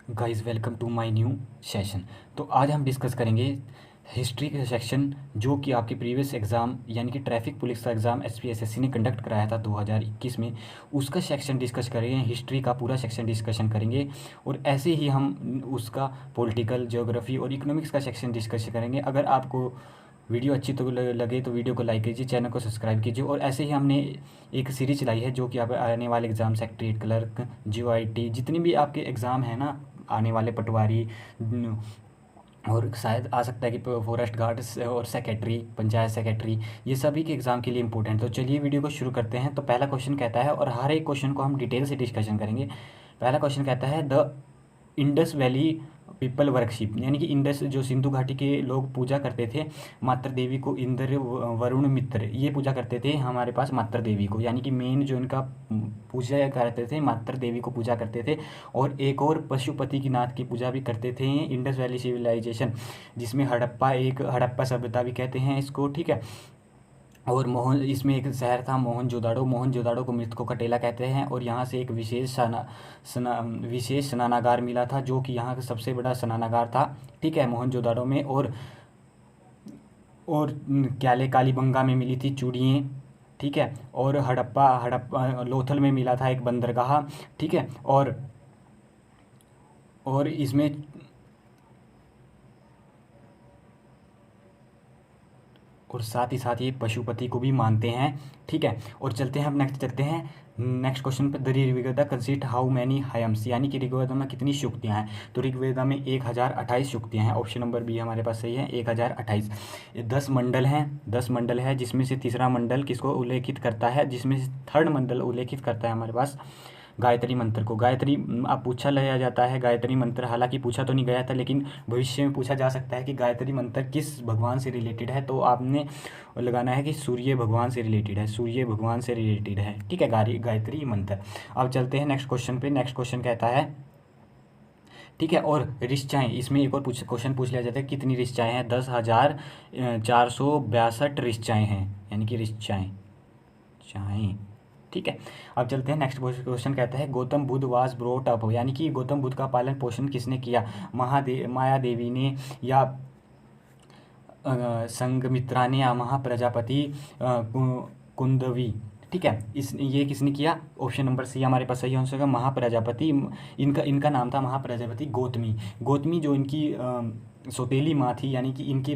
Guys welcome to my new session. तो आज हम डिस्कस करेंगे हिस्ट्री का सेक्शन जो कि आपके प्रीवियस एग्ज़ाम यानी कि ट्रैफिक पुलिस का एग्ज़ाम एसपीएसएससी ने कंडक्ट कराया था 2021 में। उसका सेक्शन डिस्कस करेंगे, हिस्ट्री का पूरा सेक्शन डिस्कशन करेंगे। और ऐसे ही हम उसका पॉलिटिकल, ज्योग्राफी और इकोनॉमिक्स का सेक्शन डिस्कस करेंगे। अगर आपको वीडियो अच्छी तो लगे तो वीडियो को लाइक कीजिए, चैनल को सब्सक्राइब कीजिए। और ऐसे ही हमने एक सीरीज चलाई है जो कि आप आने वाले एग्ज़ाम, सेक्रेटरीट क्लर्क, जीओआईटी, जितनी भी आपके एग्ज़ाम है ना आने वाले, पटवारी, और शायद आ सकता है कि फॉरेस्ट गार्ड्स और सेक्रेटरी, पंचायत सेक्रेटरी, ये सभी के एग्ज़ाम के लिए इंपॉर्टेंट। तो चलिए वीडियो को शुरू करते हैं। तो पहला क्वेश्चन कहता है, और हर एक क्वेश्चन को हम डिटेल से डिस्कशन करेंगे। पहला क्वेश्चन कहता है, the Indus valley people worship, यानी कि इंडस जो सिंधु घाटी के लोग पूजा करते थे मात्र देवी को, इंद्र, वरुण, मित्र, ये पूजा करते थे हमारे पास मात्र देवी को, यानी कि मेन जो इनका पूजा करते थे मात्र देवी को पूजा करते थे। और एक और पशुपति की नाथ की पूजा भी करते थे इंडस वैली सिविलाइजेशन, जिसमें हड़प्पा, एक हड़प्पा सभ्यता भी कहते हैं इसको, ठीक है। और इसमें एक शहर था मोहनजोदाड़ो, मोहनजोदाड़ो को मृतकों का टेला कहते हैं। और यहाँ से एक विशेष स्नानागार मिला था जो कि यहाँ का सबसे बड़ा स्नानागार था, ठीक है, मोहनजोदाड़ो में। और क्याले कालीबंगा में मिली थी चूड़ियाँ, ठीक है। और हड़प्पा हड़प्पा लोथल में मिला था एक बंदरगाह, ठीक है। और इसमें और साथ ही साथ ये पशुपति को भी मानते हैं, ठीक है। और चलते हैं, अब नेक्स्ट चलते हैं नेक्स्ट क्वेश्चन पे। The Rigveda consist how many hymns, यानी कि ऋग्वेदा में कितनी शुक्तियाँ हैं। तो ऋग्वेदा में 1028 शुक्तियाँ हैं। ऑप्शन नंबर बी हमारे पास सही है, 1028। 10 मंडल हैं, 10 मंडल है, जिसमें से तीसरा मंडल किसको उल्लेखित करता है, जिसमें से थर्ड मंडल उल्लेखित करता है हमारे पास गायत्री मंत्र को। गायत्री अब पूछा लिया जाता है गायत्री मंत्र, हालांकि पूछा तो नहीं गया था, लेकिन भविष्य में पूछा जा सकता है कि गायत्री मंत्र किस भगवान से रिलेटेड है। तो आपने लगाना है कि सूर्य भगवान से रिलेटेड है, सूर्य भगवान से रिलेटेड है, ठीक है, गायत्री मंत्र। अब चलते हैं नेक्स्ट क्वेश्चन पे। नेक्स्ट क्वेश्चन कहता है, ठीक है। और ऋचाएँ, इसमें एक और क्वेश्चन पूछ लिया जाता है, कितनी ऋचाएँ हैं। 10,462 ऋचाएँ हैं, यानी कि ऋचाएँ चाहें, ठीक है। अब चलते हैं नेक्स्ट क्वेश्चन कहता है, Gautam Buddha was brought up, यानी कि गौतम बुद्ध का पालन पोषण किसने किया। माया देवी ने, या संघमित्रा ने, या महाप्रजापति कुंदवी, ठीक है। ये किसने किया। ऑप्शन नंबर सी हमारे पास सही आंसर है, महाप्रजापति। इनका इनका नाम था महाप्रजापति गौतमी। गौतमी जो इनकी सौतेली माँ थी, यानी कि इनकी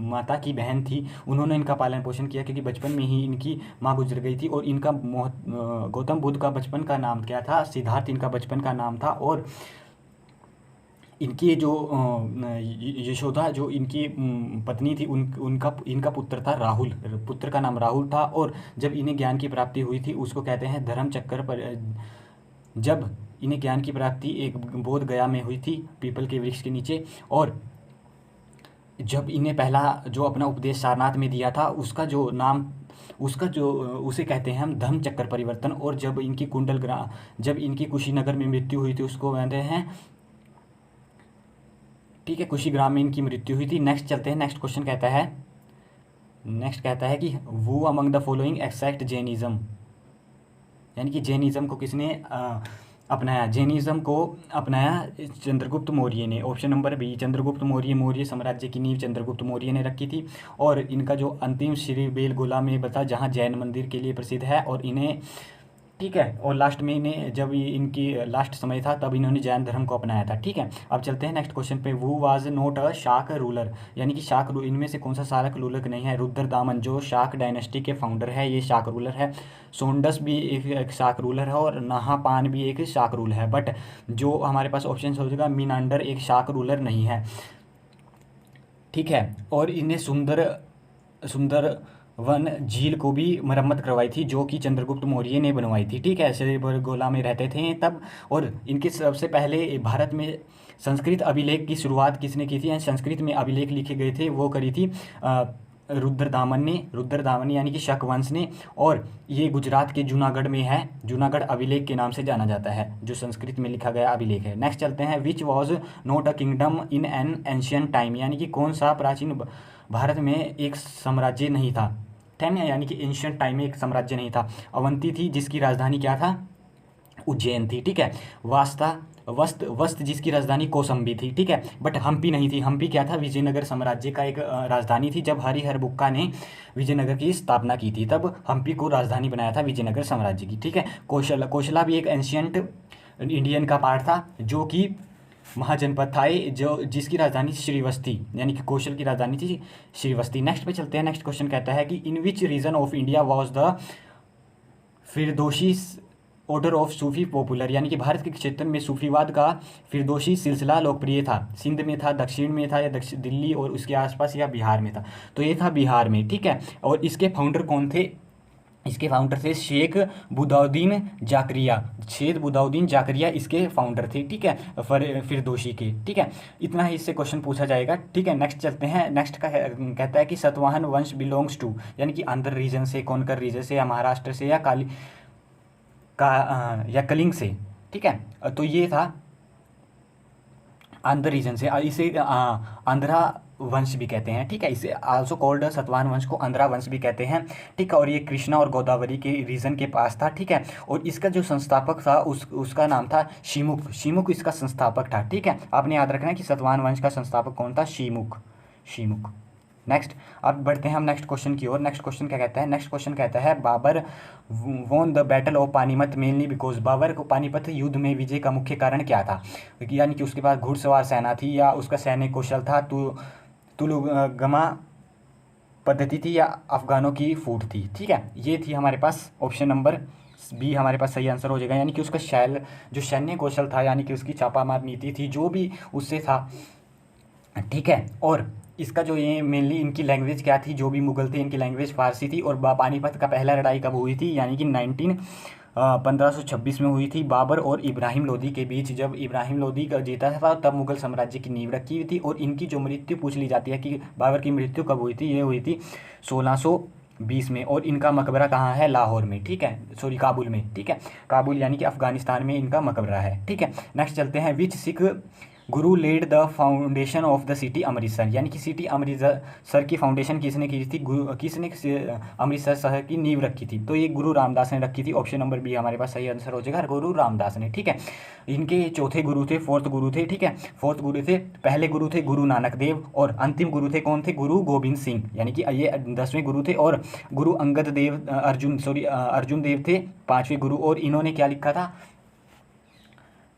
माता की बहन थी, उन्होंने इनका पालन पोषण किया, क्योंकि बचपन में ही इनकी माँ गुजर गई थी। और इनका गौतम बुद्ध का बचपन का नाम क्या था, सिद्धार्थ इनका बचपन का नाम था। और इनकी जो यशोदा जो इनकी पत्नी थी, उनका इनका पुत्र था राहुल, पुत्र का नाम राहुल था। और जब इन्हें ज्ञान की प्राप्ति हुई थी, उसको कहते हैं धर्म चक्कर पर। जब इन्हें ज्ञान की प्राप्ति एक बोध गया में हुई थी, पीपल के वृक्ष के नीचे। और जब इन्हें पहला जो अपना उपदेश सारनाथ में दिया था, उसका जो नाम, उसका जो उसे कहते हैं हम धर्म चक्कर परिवर्तन। और जब इनकी जब इनकी कुशीनगर में मृत्यु हुई थी, उसको कहते हैं, ठीक है, कुशीग्राम में इनकी मृत्यु हुई थी। नेक्स्ट चलते हैं, नेक्स्ट क्वेश्चन कहता है, नेक्स्ट कहता है कि वो among the following except Jainism, यानी कि जैनिज्म को किसने अपनाया। जैनिज्म को अपनाया चंद्रगुप्त मौर्य ने। Option number B Chandragupta Maurya, Maurya साम्राज्य की नींव चंद्रगुप्त मौर्य ने रखी थी। और इनका जो अंतिम श्री बेलगोला में बता, जहाँ जैन मंदिर के लिए प्रसिद्ध है। और इन्हें, ठीक है, और लास्ट में इन्हें, जब इनकी लास्ट समय था, तब इन्होंने जैन धर्म को अपनाया था, ठीक है। अब चलते हैं नेक्स्ट क्वेश्चन पे। वो वाज नोट अ शाक रूलर, यानी कि शाक, इनमें से कौन सा शाक रूलर नहीं है। रुद्रदामन जो शाक डायनेस्टी के फाउंडर है, ये शाक रूलर है। सोंडस भी एक शाक रूलर है, और नाहापान भी एक शाक रूलर है। बट जो हमारे पास ऑप्शन हो जाएगा, मीनांडर एक शाक रूलर नहीं है, ठीक है। और इन्हें सुंदर वन झील को भी मरम्मत करवाई थी, जो कि चंद्रगुप्त मौर्य ने बनवाई थी, ठीक है। श्रीबरगोला में रहते थे तब। और इनके सबसे पहले भारत में संस्कृत अभिलेख की शुरुआत किसने की थी, यानी संस्कृत में अभिलेख लिखे गए थे, वो करी थी रुद्रदामन यानी कि शक वंश ने। और ये गुजरात के जूनागढ़ में है, जूनागढ़ अभिलेख के नाम से जाना जाता है, जो संस्कृत में लिखा गया अभिलेख है। नेक्स्ट चलते हैं, which was not a kingdom in an ancient time, यानी कि कौन सा प्राचीन भारत में एक साम्राज्य नहीं था। टाइम, यानी कि एंशियंट टाइम में एक साम्राज्य नहीं था। अवंती थी, जिसकी राजधानी क्या था, उज्जैन थी, ठीक है। वास्ता वस्त वस्त जिसकी राजधानी कौसंबी थी, ठीक है। बट हम्पी नहीं थी। हम्पी क्या था, विजयनगर साम्राज्य का एक राजधानी थी। जब हरिहरबुक्का ने विजयनगर की स्थापना की थी तब हम्पी को राजधानी बनाया था विजयनगर साम्राज्य की, ठीक है। कोशला भी एक एंशियंट इंडियन का पार्ट था जो कि महाजनपद था ये, जो जिसकी राजधानी श्रीवस्ती, यानी कि कौशल की राजधानी थी श्रीवस्ती। नेक्स्ट पे चलते हैं। नेक्स्ट क्वेश्चन कहता है कि in which region of India was the Firdausi order of Sufi popular, यानी कि भारत के क्षेत्र में सूफीवाद का फिरदौसी सिलसिला लोकप्रिय था। सिंध में था, दक्षिण में था, या दक्षिण दिल्ली और उसके आसपास, या बिहार में था। तो ये था बिहार में, ठीक है। और इसके फाउंडर कौन थे? इसके फाउंडर थे शेख बुदाउद्दीन जाकरिया। शेख बुदाउद्दीन जाकरिया इसके फाउंडर थे, ठीक है, फिरदौसी के, ठीक है। इतना ही इससे क्वेश्चन पूछा जाएगा, ठीक है। नेक्स्ट चलते हैं। नेक्स्ट का कहता है कि सतवाहन वंश बिलोंग्स टू, यानी कि आंध्र रीजन से, कोनकर रीजन से, या महाराष्ट्र से, या या कलिंग से, ठीक है। तो ये था आंध्र रीजन से। इसे आंध्रा वंश भी कहते हैं, ठीक है। इसे आल्सो कॉल्ड सतवाहन वंश को आंध्रा वंश भी कहते हैं, ठीक है। और ये कृष्णा और गोदावरी के रीजन के पास था, ठीक है। और इसका जो संस्थापक था उसका नाम था शिमुक। शिमुक इसका संस्थापक था, ठीक है। आपने याद रखना है कि सतवाहन वंश का संस्थापक कौन था? शिमुक। शिमुक। नेक्स्ट, अब बढ़ते हैं हम नेक्स्ट क्वेश्चन की ओर। नेक्स्ट क्वेश्चन क्या कहता है? नेक्स्ट क्वेश्चन कहता है Babur won the battle of Panipat mainly because, Babur को पानीपत युद्ध में विजय का मुख्य कारण क्या था? यानी कि उसके पास घुड़सवार सेना थी, या उसका सैन्य कौशल था, तुलुगमा पद्धति थी, या अफगानों की फूट थी, ठीक है। ये थी हमारे पास ऑप्शन नंबर बी हमारे पास सही आंसर हो जाएगा। यानी कि उसका जो सैन्य कौशल था, यानी कि उसकी छापामार नीति थी, जो भी उससे था, ठीक है। और इसका जो ये मेनली इनकी लैंग्वेज क्या थी, जो भी मुगल थे इनकी लैंग्वेज फारसी थी। और पानीपत का पहला लड़ाई कब हुई थी? यानी कि 1526 में हुई थी, बाबर और इब्राहिम लोदी के बीच। जब इब्राहिम लोदी का जीता था तब मुगल साम्राज्य की नींव रखी हुई थी। और इनकी जो मृत्यु पूछ ली जाती है कि बाबर की मृत्यु कब हुई थी, ये हुई थी 1620 में। और इनका मकबरा कहाँ है? लाहौर में, ठीक है, सॉरी काबुल में, ठीक है। काबुल यानी कि अफगानिस्तान में इनका मकबरा है, ठीक है। नेक्स्ट चलते हैं। Which Sikh guru laid the foundation of the city Amritsar, यानी कि सिटी अमृतसर की फाउंडेशन किसने की थी? किसने अमृतसर शहर की नींव रखी थी? तो ये गुरु रामदास ने रखी थी। ऑप्शन नंबर बी हमारे पास सही आंसर हो जाएगा, गुरु रामदास ने, ठीक है। इनके चौथे गुरु थे, फोर्थ गुरु थे, ठीक है। फोर्थ गुरु थे, पहले गुरु थे गुरु नानक देव, और अंतिम गुरु थे कौन थे? गुरु गोविंद सिंह, यानी कि ये 10वें गुरु थे। और गुरु अंगद देव अर्जुन देव थे 5वें गुरु। और इन्होंने क्या लिखा था?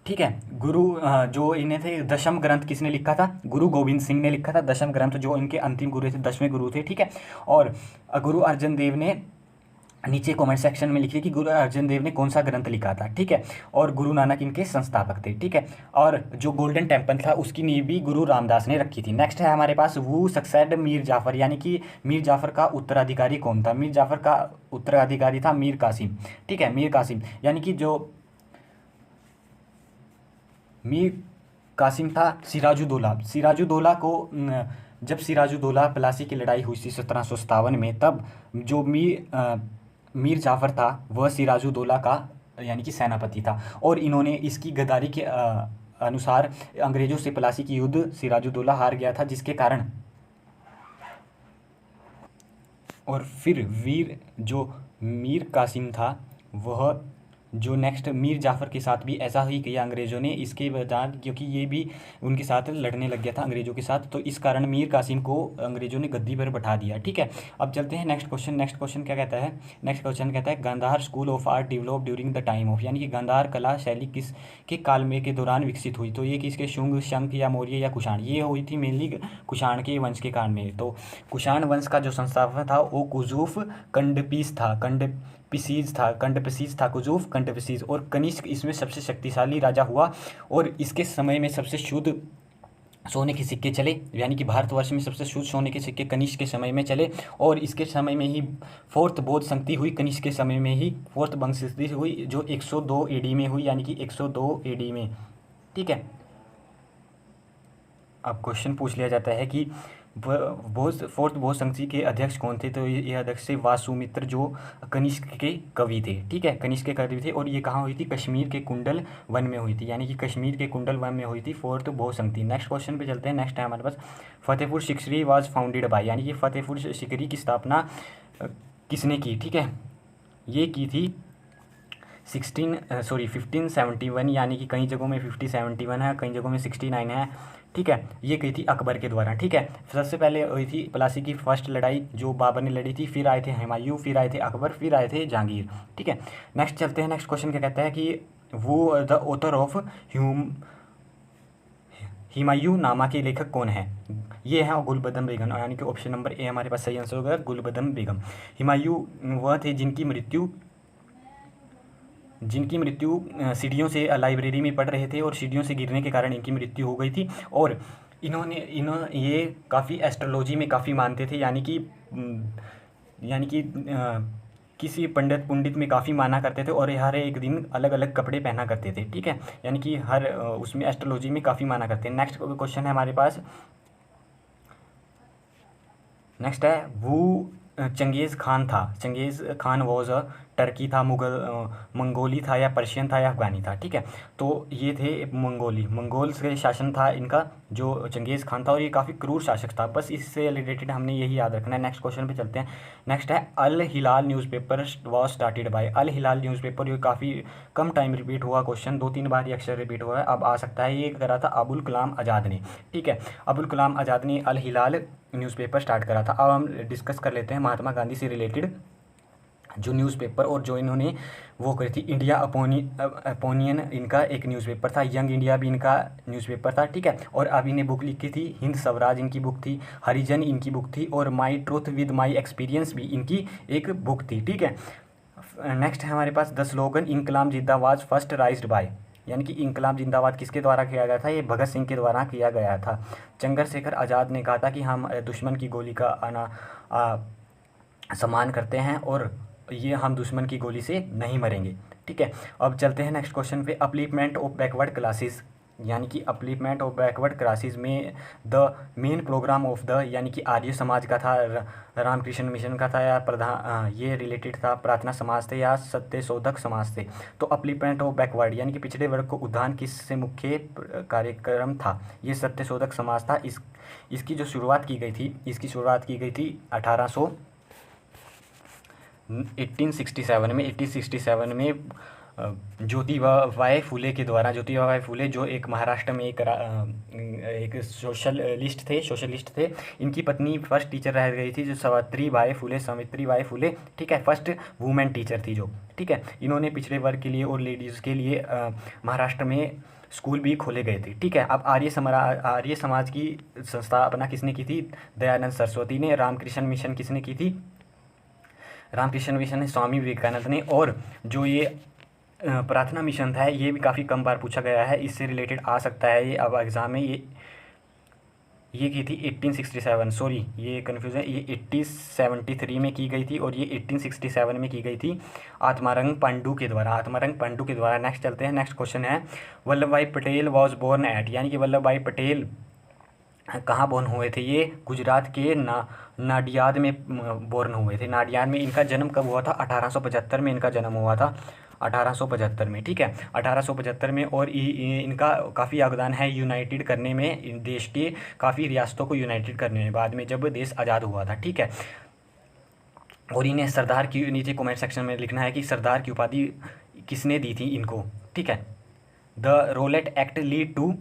ठीक है, गुरु जो इन्हें थे दशम ग्रंथ किसने लिखा था? गुरु गोविंद सिंह ने लिखा था दशम ग्रंथ, जो इनके अंतिम गुरु थे, 10वें गुरु थे, ठीक है। और गुरु अर्जन देव ने नीचे कमेंट सेक्शन में लिखिए कि गुरु अर्जन देव ने कौन सा ग्रंथ लिखा था, ठीक है। और गुरु नानक इनके संस्थापक थे, ठीक है। और जो गोल्डन टेम्पल था उसकी नींव भी गुरु रामदास ने रखी थी। नेक्स्ट है हमारे पास वो सक्सेड मीर जाफर, यानी कि मीर जाफर का उत्तराधिकारी कौन था? मीर जाफर का उत्तराधिकारी था मीर कासिम, ठीक है, मीर कासिम। यानी कि जो मीर कासिम था सिराजुद्दौला। सिराजुद्दौला को जब सिराजुद्दौला प्लासी की लड़ाई हुई थी 1757 में, तब जो मीर जाफ़र था वह सिराजुद्दौला का यानी कि सेनापति था। और इन्होंने इसकी गद्दारी के अनुसार अंग्रेज़ों से प्लासी की युद्ध सिराजुद्दौला हार गया था, जिसके कारण और फिर जो मीर कासिम था वह जो नेक्स्ट मीर जाफ़र के साथ भी ऐसा ही किया अंग्रेज़ों ने, इसके बजाय क्योंकि ये भी उनके साथ लड़ने लग गया था अंग्रेज़ों के साथ, तो इस कारण मीर कासिम को अंग्रेज़ों ने गद्दी पर बैठा दिया, ठीक है। अब चलते हैं नेक्स्ट क्वेश्चन। नेक्स्ट क्वेश्चन क्या कहता है? नेक्स्ट क्वेश्चन कहता है Gandhara school of art develop during the time of, यानी कि गांधार कला शैली किस के काल में के दौरान विकसित हुई? तो ये किसके? शुंग, शंख, या मौर्य, या कुषाण? ये हुई थी मेनली कुषाण के वंश के काल में। तो कुषाण वंश का जो संस्थापक था वो कुजूफ कंडपीस था, कंडपसीज था, कुजूफ कंडपसीज। और कनिष्क इसमें सबसे शक्तिशाली राजा हुआ। और इसके समय में सबसे शुद्ध सोने के सिक्के चले, यानी कि भारतवर्ष में सबसे शुद्ध सोने के सिक्के कनिष्क के समय में चले। और इसके समय में ही फोर्थ बौद्ध संधि हुई, कनिष्क के समय में ही फोर्थ बौद्ध संधि हुई, जो 102 AD में हुई, यानी कि 102 AD में, ठीक है। अब क्वेश्चन पूछ लिया जाता है कि फोर्थ बौद्ध संधि के अध्यक्ष कौन थे? तो ये अध्यक्ष थे वासुमित्र, जो कनिष्क के कवि थे, ठीक है, कनिष्क के कवि थे। और ये कहाँ हुई थी? कश्मीर के कुंडल वन में हुई थी, यानी कि कश्मीर के कुंडल वन में हुई थी फोर्थ बौद्ध संधि। नेक्स्ट क्वेश्चन पे चलते हैं। नेक्स्ट है हमारे पास Fatehpur Sikri was founded by, यानी कि फतेहपुर सिकरी की स्थापना किसने की? ठीक है, ये की थी 1571, यानी कि कई जगहों में 5071 है, कई जगहों में 69 है। ठीक है, ये कही थी अकबर के द्वारा। ठीक है, सबसे पहले हुई थी प्लासी की फर्स्ट लड़ाई जो बाबर ने लड़ी थी, फिर आए थे हुमायूं, फिर आए थे अकबर, फिर आए थे जहांगीर। ठीक है, नेक्स्ट चलते हैं। नेक्स्ट क्वेश्चन क्या कहता है कि वो द ऑथर ऑफ हुमायूं नामा के लेखक कौन है? ये है गुलबदम बेगम, यानी कि ऑप्शन नंबर ए हमारे पास सही आंसर होगा, गुलबदम बेगम। हुमायूं वह थे जिनकी मृत्यु सीढ़ियों से लाइब्रेरी में पढ़ रहे थे और सीढ़ियों से गिरने के कारण इनकी मृत्यु हो गई थी। और इन्होंने ये काफ़ी एस्ट्रोलॉजी में काफ़ी मानते थे, यानी कि किसी पंडित में काफ़ी माना करते थे और हर एक दिन अलग अलग कपड़े पहना करते थे। ठीक है, यानी कि हर उसमें एस्ट्रोलॉजी में काफ़ी माना करते हैं। नेक्स्ट क्वेश्चन है हमारे पास, नेक्स्ट है वो चंगेज़ खान था। Changez Khan was a Turkey था, मंगोली था, या पर्शियन था, या अफगानी था? ठीक है, तो ये थे मंगोल से शासन था इनका जो चंगेज़ खान था, और ये काफ़ी क्रूर शासक था। बस इससे रिलेटेड हमने यही याद रखना है। नेक्स्ट क्वेश्चन पे चलते हैं। नेक्स्ट है Al Hilal newspaper was started by. Al Hilal newspaper, ये काफ़ी कम टाइम रिपीट हुआ क्वेश्चन, 2-3 बार ये अक्सर रिपीट हुआ है, अब आ सकता है। ये करा था अबुल कलाम आज़ाद ने। ठीक है, अबुल कलाम आज़ाद ने अल हिलाल न्यूज़पेपर स्टार्ट करा था। अब हम डिस्कस कर लेते हैं महात्मा गांधी से रिलेटेड जो न्यूज़पेपर और जो इन्होंने वो करी थी। इंडिया अपोनियन इनका एक न्यूज़पेपर था, यंग इंडिया भी इनका न्यूज़पेपर था। ठीक है, और अब इन्हें बुक लिखी थी, हिंद स्वराज इनकी बुक थी, हरिजन इनकी बुक थी, और my truth with my experience भी इनकी एक बुक थी। ठीक है, नेक्स्ट है हमारे पास द स्लोगन इनकलाब जिंदाबाद फर्स्ट राइज्ड बाय, यानी कि इनकलाब जिंदाबाद किसके द्वारा किया गया था? ये भगत सिंह के द्वारा किया गया था। चंद्रशेखर आज़ाद ने कहा था कि हम दुश्मन की गोली का सम्मान करते हैं और ये हम दुश्मन की गोली से नहीं मरेंगे। ठीक है, अब चलते हैं नेक्स्ट क्वेश्चन पे। अपलिफ्टमेंट ऑफ बैकवर्ड क्लासेस, यानी कि अपलिफ्टमेंट ऑफ बैकवर्ड क्लासेस में the main programme of the, यानी कि आर्य समाज का था, रामकृष्ण मिशन का था, या प्रधान ये रिलेटेड था, प्रार्थना समाज थे, या सत्यशोधक समाज थे? तो अपलिफ्टमेंट ऑफ बैकवर्ड यानी कि पिछड़े वर्ग को उद्धार किससे मुख्य कार्यक्रम था? ये सत्यशोधक समाज था। इसकी जो शुरुआत की गई थी, 1867 में। 1867 में ज्योतिबा फुले के द्वारा, ज्योतिबा फुले जो एक महाराष्ट्र में एक सोशलिस्ट थे। इनकी पत्नी फर्स्ट टीचर रह गई थी जो सावित्रीबाई फुले। ठीक है, फर्स्ट वुमेन टीचर थी जो। ठीक है, इन्होंने पिछड़े वर्ग के लिए और लेडीज़ के लिए महाराष्ट्र में स्कूल भी खोले गए थे। ठीक है, अब आर्य समाज की स्थापना किसने की थी? दयानंद सरस्वती ने। रामकृष्ण मिशन किसने की थी? रामकृष्ण मिशन है स्वामी विवेकानंद ने। और जो ये प्रार्थना मिशन था ये भी काफ़ी कम बार पूछा गया है, इससे रिलेटेड आ सकता है ये अब एग्ज़ाम में। ये की थी 1867, सॉरी ये कन्फ्यूज़न, ये 1873 में की गई थी और ये 1867 में की गई थी आत्मारंग पांडु के द्वारा। नेक्स्ट चलते हैं। नेक्स्ट क्वेश्चन है वल्लभ भाई पटेल वॉज बोर्न एट, यानी कि वल्लभ भाई पटेल कहाँ बोर्न हुए थे? ये गुजरात के नाडियाद में बोर्न हुए थे। नाडियाद में इनका जन्म कब हुआ था? 1875 में इनका जन्म हुआ था, 1875 में। ठीक है, 1875 में। और इनका काफ़ी योगदान है यूनाइटेड करने में, देश के काफ़ी रियासतों को यूनाइटेड करने में, बाद में जब देश आज़ाद हुआ था। ठीक है, और इन्हें सरदार की, नीचे कमेंट सेक्शन में लिखना है कि सरदार की उपाधि किसने दी थी इनको? ठीक है, the Rowlatt Act lead to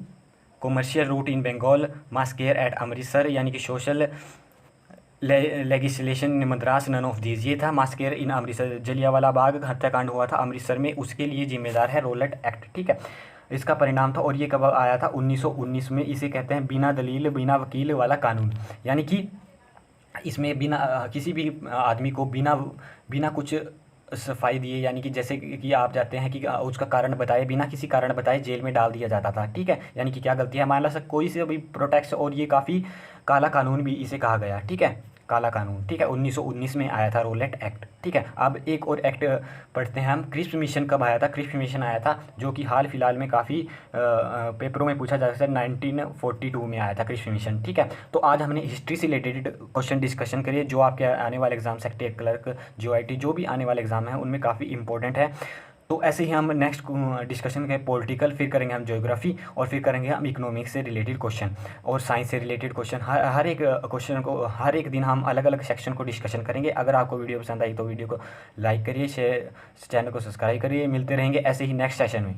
commercial route in Bengal, massacre at Amritsar, यानी कि social legislation in Madras, none of these. ये था मास्केयर इन अमृतसर, जलियांवाला बाग हत्याकांड हुआ था अमृतसर में, उसके लिए जिम्मेदार है रोलेट एक्ट। ठीक है, इसका परिणाम था। और ये कब आया था? 1919 में। इसे कहते हैं बिना दलील बिना वकील वाला कानून, यानी कि इसमें बिना किसी भी आदमी को बिना कुछ सफाई दिए, यानी कि जैसे कि आप जाते हैं कि उसका कारण बताए, बिना किसी कारण बताए जेल में डाल दिया जाता था। ठीक है, यानी कि क्या गलती है मान ला कोई से भी प्रोटेक्ट, और ये काफ़ी काला कानून भी इसे कहा गया। ठीक है, काला कानून। ठीक है, 1919 में आया था रोलेट एक्ट। ठीक है, अब एक और एक्ट पढ़ते हैं हम। क्रिप्स मिशन कब आया था? क्रिप्स मिशन आया था जो कि हाल फिलहाल में काफ़ी पेपरों में पूछा जा सकता है, 1942 में आया था क्रिप्स मिशन। ठीक है, तो आज हमने हिस्ट्री से रिलेटेड क्वेश्चन डिस्कशन करिए जो आपके आने वाले एग्जाम, सेक्रेटरी क्लर्क, JOIT जो भी आने वाले एग्जाम है उनमें काफ़ी इंपॉर्टेंट है। तो ऐसे ही हम नेक्स्ट डिस्कशन करें पॉलिटिकल, फिर करेंगे हम ज्योग्राफी, और फिर करेंगे हम इकोनॉमिक्स से रिलेटेड क्वेश्चन और साइंस से रिलेटेड क्वेश्चन। हर एक क्वेश्चन को, हर एक दिन हम अलग अलग सेक्शन को डिस्कशन करेंगे। अगर आपको वीडियो पसंद आई तो वीडियो को लाइक करिए, शेयर, चैनल को सब्सक्राइब करिए। मिलते रहेंगे ऐसे ही नेक्स्ट सेशन में।